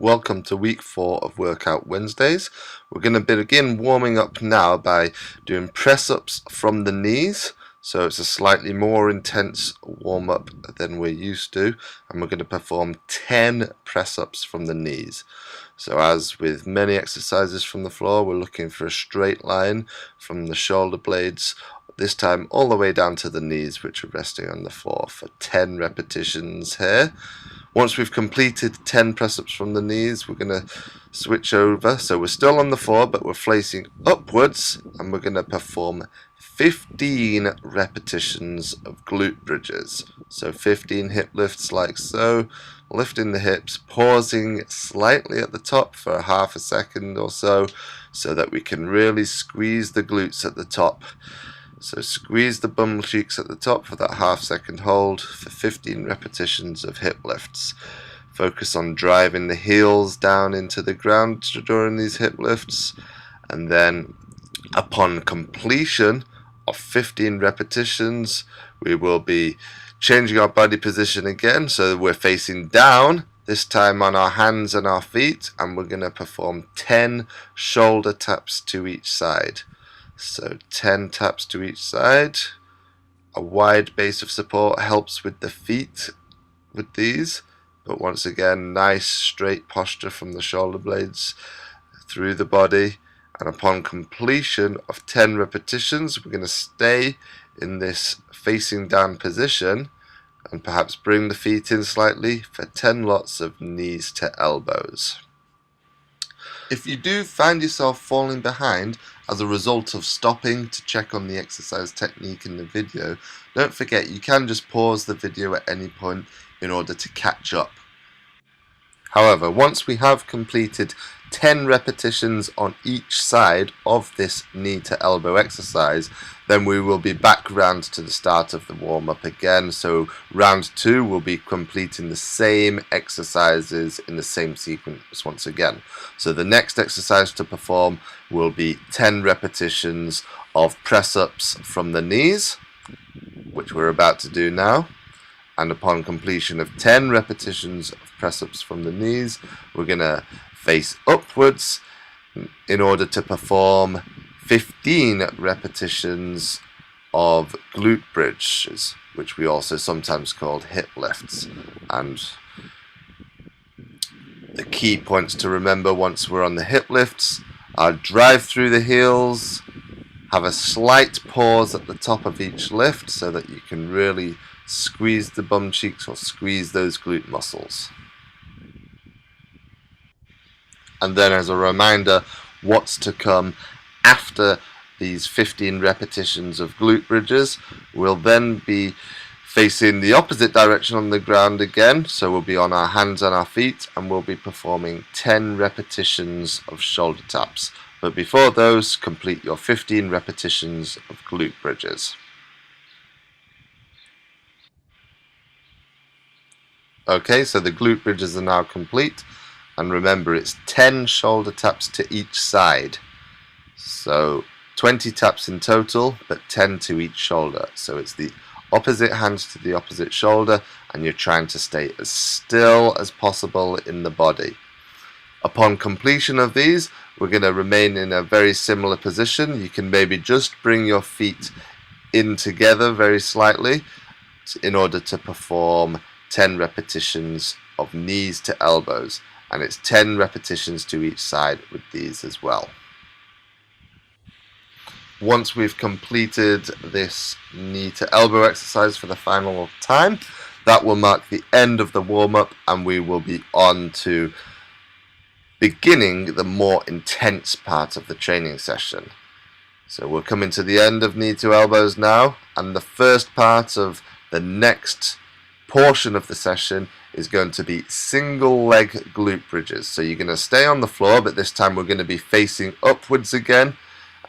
Welcome to week 4 of Workout Wednesdays. We're going to begin warming up now by doing press-ups from the knees. So it's a slightly more intense warm-up than we're used to, and we're going to perform 10 press-ups from the knees. So as with many exercises from the floor, we're looking for a straight line from the shoulder blades, this time all the way down to the knees, which are resting on the floor, for 10 repetitions here. Once we've completed 10 press-ups from the knees, we're going to switch over. So we're still on the floor, but we're facing upwards, and we're going to perform 15 repetitions of glute bridges. So 15 hip lifts like so, lifting the hips, pausing slightly at the top for half a second or so that we can really squeeze the glutes at the top. So squeeze the bum cheeks at the top for that half-second hold for 15 repetitions of hip lifts. Focus on driving the heels down into the ground during these hip lifts, and then upon completion of 15 repetitions, we will be changing our body position again, so we're facing down, this time on our hands and our feet, and we're going to perform 10 shoulder taps to each side. So 10 taps to each side. A wide base of support helps with the feet with these, but once again, nice straight posture from the shoulder blades through the body. And upon completion of 10 repetitions, we're going to stay in this facing down position and perhaps bring the feet in slightly for 10 lots of knees to elbows. If you do find yourself falling behind as a result of stopping to check on the exercise technique in the video, don't forget you can just pause the video at any point in order to catch up. However, once we have completed 10 repetitions on each side of this knee to elbow exercise, then we will be back round to the start of the warm-up again. So round 2 will be completing the same exercises in the same sequence once again. So the next exercise to perform will be 10 repetitions of press-ups from the knees, which we're about to do now. And upon completion of 10 repetitions of press-ups from the knees, we're going to face upwards in order to perform 15 repetitions of glute bridges, which we also sometimes call hip lifts. And the key points to remember once we're on the hip lifts are drive through the heels, have a slight pause at the top of each lift so that you can really squeeze the bum cheeks or squeeze those glute muscles. And then as a reminder, what's to come after these 15 repetitions of glute bridges, we'll then be facing the opposite direction on the ground again. So we'll be on our hands and our feet, and we'll be performing 10 repetitions of shoulder taps. But before those, complete your 15 repetitions of glute bridges. Okay, so the glute bridges are now complete. And remember, it's 10 shoulder taps to each side. So 20 taps in total, but 10 to each shoulder. So it's the opposite hand to the opposite shoulder, and you're trying to stay as still as possible in the body. Upon completion of these, we're going to remain in a very similar position. You can maybe just bring your feet in together very slightly in order to perform 10 repetitions of knees to elbows. And it's 10 repetitions to each side with these as well. Once we've completed this knee to elbow exercise for the final time, that will mark the end of the warm-up, and we will be on to beginning the more intense part of the training session. So we're coming to the end of knee to elbows now, and the first part of the next portion of the session is going to be single leg glute bridges. So you're going to stay on the floor, but this time we're going to be facing upwards again,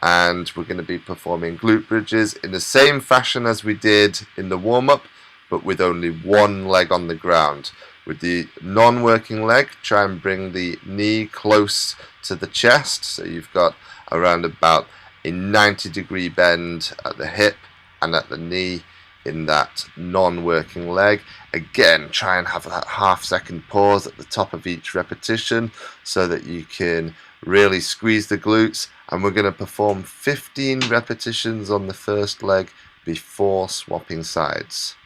and we're going to be performing glute bridges in the same fashion as we did in the warm-up, but with only one leg on the ground. With the non-working leg, try and bring the knee close to the chest, so you've got around about a 90-degree bend at the hip and at the knee. in that non-working leg. Again, try and have that half-second pause at the top of each repetition so that you can really squeeze the glutes. And we're going to perform 15 repetitions on the first leg before swapping sides.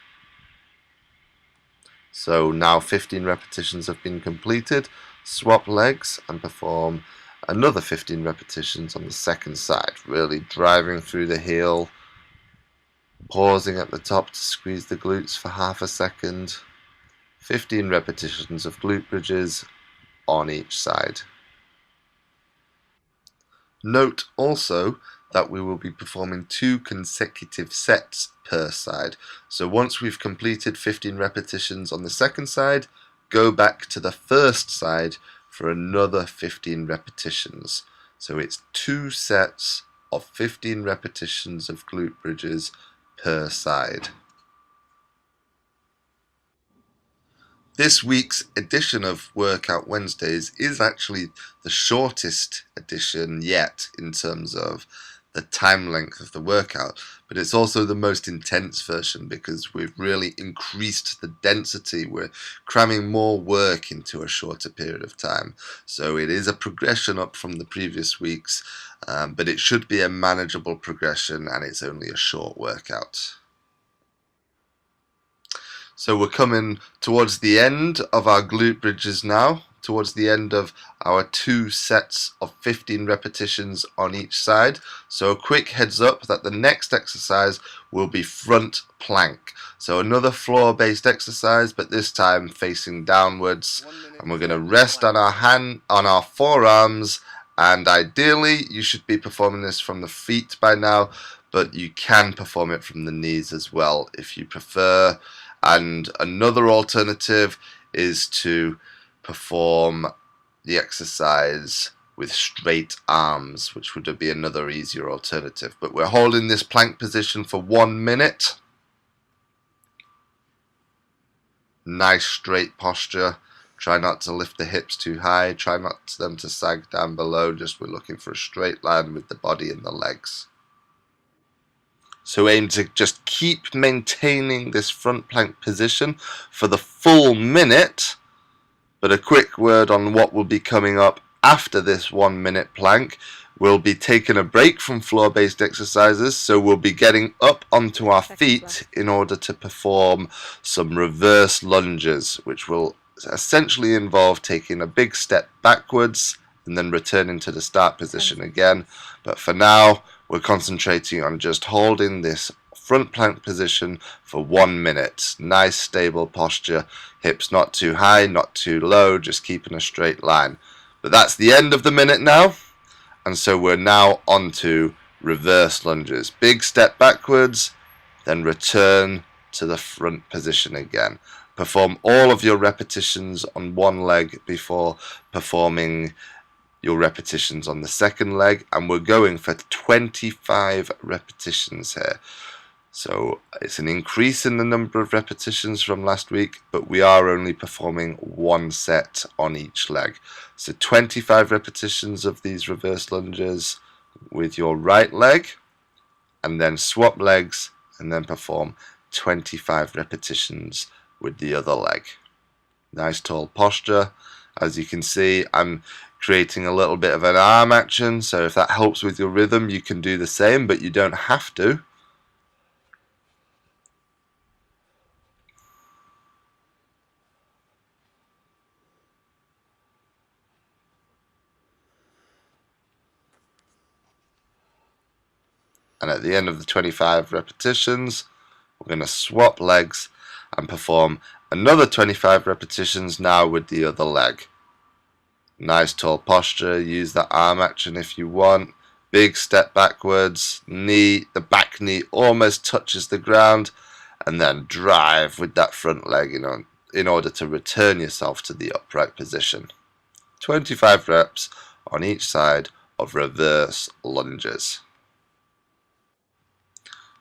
So now 15 repetitions have been completed. Swap legs and perform another 15 repetitions on the second side, really driving through the heel, pausing at the top to squeeze the glutes for half a second. 15 repetitions of glute bridges on each side. Note also that we will be performing 2 consecutive sets per side. So once we've completed 15 repetitions on the second side, go back to the first side for another 15 repetitions. So it's 2 sets of 15 repetitions of glute bridges per side. This week's edition of Workout Wednesdays is actually the shortest edition yet in terms of the time length of the workout, but it's also the most intense version because we've really increased the density. We're cramming more work into a shorter period of time. So it is a progression up from the previous weeks, but it should be a manageable progression, and it's only a short workout. So we're coming towards the end of our glute bridges now, towards the end of our 2 sets of 15 repetitions on each side. So a quick heads up that the next exercise will be front plank. So another floor-based exercise, but this time facing downwards. And we're going to rest on our forearms, and ideally you should be performing this from the feet by now, but you can perform it from the knees as well if you prefer. And another alternative is to perform the exercise with straight arms, which would be another easier alternative. But we're holding this plank position for 1 minute. Nice straight posture. Try not to lift the hips too high. Try not for them to sag down below. Just we're looking for a straight line with the body and the legs. So aim to just keep maintaining this front plank position for the full minute. But a quick word on what will be coming up after this 1 minute plank. We'll be taking a break from floor-based exercises, so we'll be getting up onto our feet in order to perform some reverse lunges, which will essentially involve taking a big step backwards and then returning to the start position again. But for now, we're concentrating on just holding this front plank position for 1 minute. Nice stable posture, hips not too high, not too low, just keeping a straight line. But that's the end of the minute now, and so we're now on to reverse lunges. Big step backwards, then return to the front position again. Perform all of your repetitions on one leg before performing your repetitions on the second leg, and we're going for 25 repetitions here. So it's an increase in the number of repetitions from last week, but we are only performing 1 set on each leg. So 25 repetitions of these reverse lunges with your right leg, and then swap legs and then perform 25 repetitions with the other leg. Nice tall posture. As you can see, I'm creating a little bit of an arm action, so if that helps with your rhythm, you can do the same, but you don't have to. And at the end of the 25 repetitions, we're going to swap legs and perform another 25 repetitions now with the other leg. Nice tall posture, use the arm action if you want. Big step backwards, the back knee almost touches the ground, and then drive with that front leg in order to return yourself to the upright position. 25 reps on each side of reverse lunges.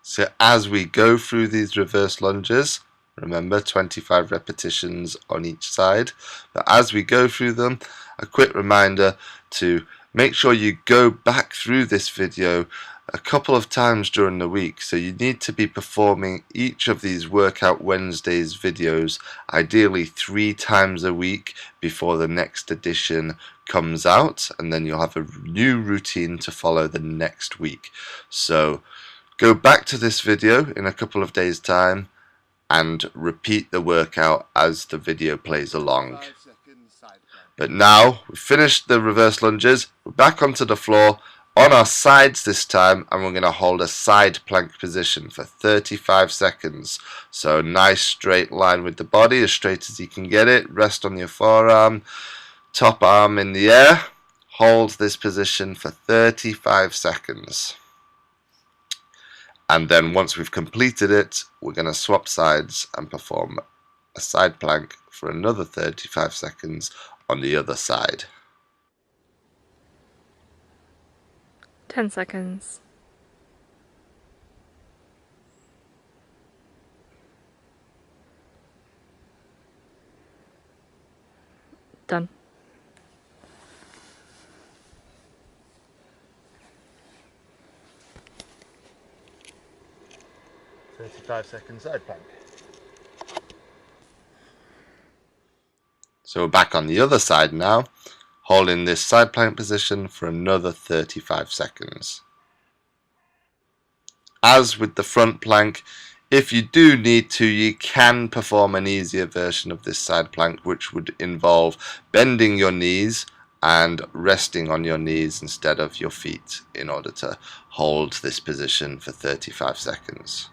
So as we go through these reverse lunges, remember 25 repetitions on each side, but as we go through them, a quick reminder to Make sure you go back through this video a couple of times during the week. So you need to be performing each of these Workout Wednesdays videos ideally 3 times a week before the next edition comes out, and then you'll have a new routine to follow the next week. So go back to this video in a couple of days time and repeat the workout as the video plays along. But now we've finished the reverse lunges, we're back onto the floor on our sides this time, and we're going to hold a side plank position for 35 seconds. So nice straight line with the body, as straight as you can get it. Rest on your forearm, top arm in the air. Hold this position for 35 seconds. And then once we've completed it, we're going to swap sides and perform a side plank for another 35 seconds on the other side. 10 seconds. Done. Second side plank. So we're back on the other side now, holding this side plank position for another 35 seconds. As with the front plank, if you do need to, you can perform an easier version of this side plank, which would involve bending your knees and resting on your knees instead of your feet in order to hold this position for 35 seconds.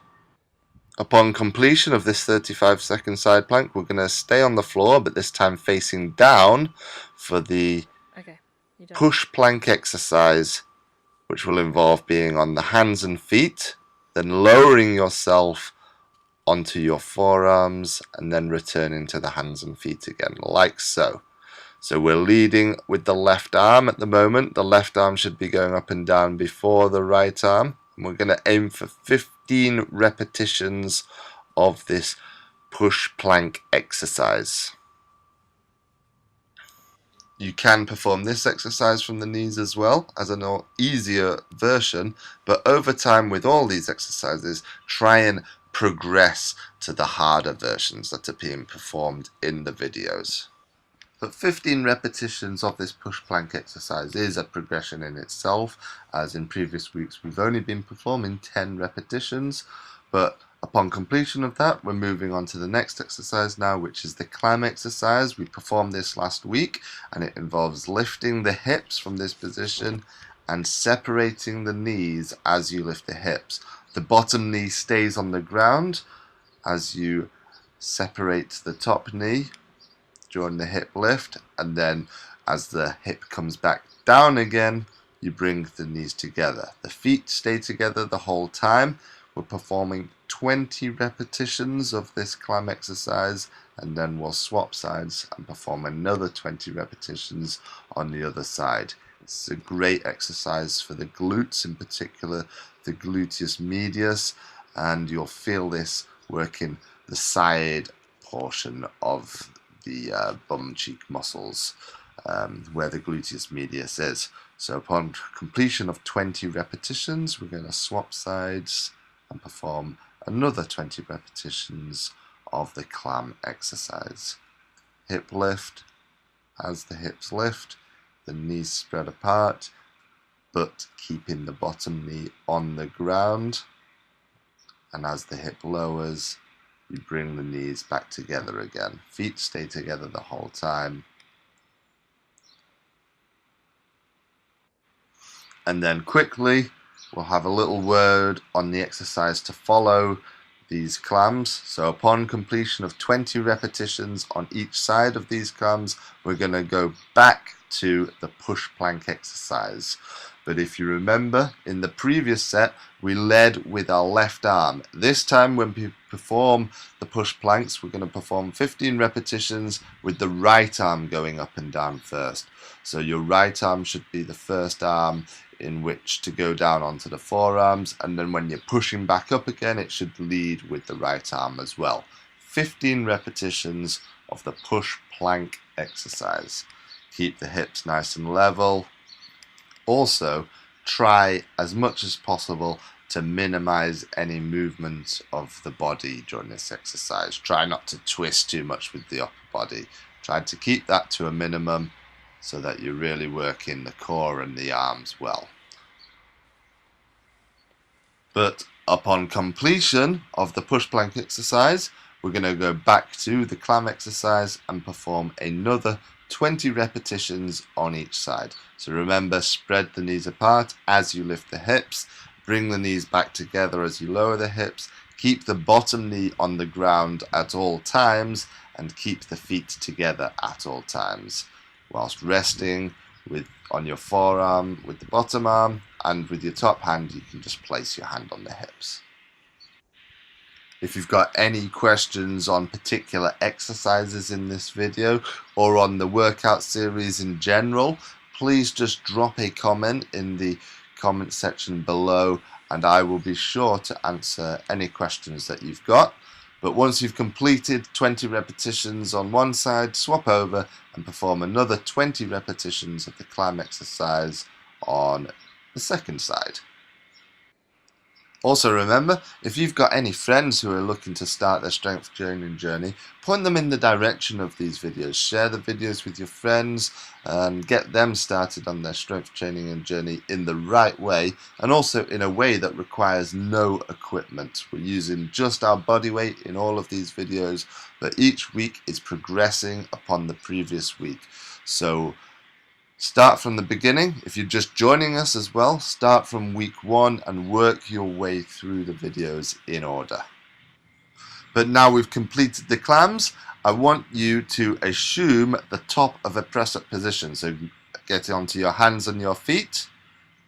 Upon completion of this 35-second side plank, we're going to stay on the floor, but this time facing down for the push plank exercise, which will involve being on the hands and feet, then lowering yourself onto your forearms, and then returning to the hands and feet again, like so. So we're leading with the left arm at the moment. The left arm should be going up and down before the right arm. And we're going to aim for 15 repetitions of this push plank exercise. You can perform this exercise from the knees as well as an easier version, but over time with all these exercises, try and progress to the harder versions that are being performed in the videos. But 15 repetitions of this push plank exercise is a progression in itself, as in previous weeks we've only been performing 10 repetitions, but upon completion of that we're moving on to the next exercise now, which is the climb exercise. We performed this last week and it involves lifting the hips from this position and separating the knees as you lift the hips. The bottom knee stays on the ground as you separate the top knee during the hip lift, and then as the hip comes back down again, you bring the knees together. The feet stay together the whole time. We're performing 20 repetitions of this climb exercise, and then we'll swap sides and perform another 20 repetitions on the other side. It's a great exercise for the glutes, in particular the gluteus medius, and you'll feel this working the side portion of the bum cheek muscles where the gluteus medius is. So upon completion of 20 repetitions, we're going to swap sides and perform another 20 repetitions of the climb exercise. Hip lift. As the hips lift, the knees spread apart, but keeping the bottom knee on the ground. And as the hip lowers, you bring the knees back together again. Feet stay together the whole time. And then quickly, we'll have a little word on the exercise to follow these clams. So upon completion of 20 repetitions on each side of these clams, we're going to go back to the push plank exercise. But if you remember, in the previous set, we led with our left arm. This time when we perform the push planks, we're going to perform 15 repetitions with the right arm going up and down first. So your right arm should be the first arm in which to go down onto the forearms, and then when you're pushing back up again, it should lead with the right arm as well. 15 repetitions of the push plank exercise. Keep the hips nice and level. Also, try as much as possible to minimize any movement of the body during this exercise. Try not to twist too much with the upper body. Try to keep that to a minimum so that you're really working the core and the arms well. But upon completion of the push plank exercise, we're going to go back to the clam exercise and perform another 20 repetitions on each side. So remember, spread the knees apart as you lift the hips, bring the knees back together as you lower the hips, keep the bottom knee on the ground at all times, and keep the feet together at all times, whilst resting on your forearm with the bottom arm, and with your top hand you can just place your hand on the hips. If you've got any questions on particular exercises in this video or on the workout series in general, please just drop a comment in the comment section below and I will be sure to answer any questions that you've got. But once you've completed 20 repetitions on one side, swap over and perform another 20 repetitions of the climb exercise on the second side. Also remember, if you've got any friends who are looking to start their strength training journey, point them in the direction of these videos. Share the videos with your friends and get them started on their strength training and journey in the right way, and also in a way that requires no equipment. We're using just our body weight in all of these videos, but each week is progressing upon the previous week. So start from the beginning. If you're just joining us as well, start from week 1 and work your way through the videos in order. But now we've completed the clams, I want you to assume the top of a press-up position. So get onto your hands and your feet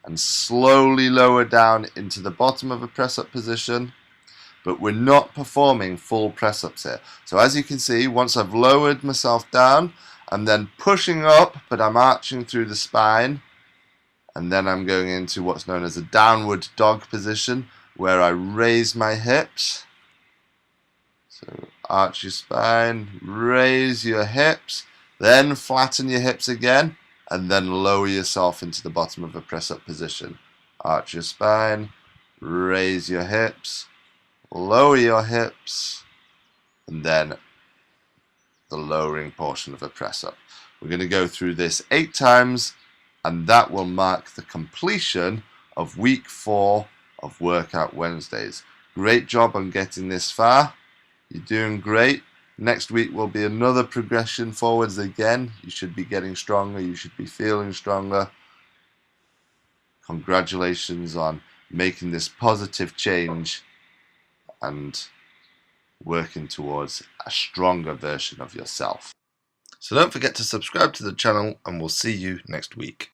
and slowly lower down into the bottom of a press-up position. But we're not performing full press-ups here. So as you can see, once I've lowered myself down, I'm then pushing up, but I'm arching through the spine, and then I'm going into what's known as a downward dog position, where I raise my hips. So arch your spine, raise your hips, then flatten your hips again, and then lower yourself into the bottom of a press-up position. Arch your spine, raise your hips, lower your hips, and then the lowering portion of a press-up. We're going to go through this 8 times, and that will mark the completion of week 4 of Workout Wednesdays. Great job on getting this far. You're doing great. Next week will be another progression forwards again. You should be getting stronger. You should be feeling stronger. Congratulations on making this positive change and working towards a stronger version of yourself. So don't forget to subscribe to the channel, and we'll see you next week.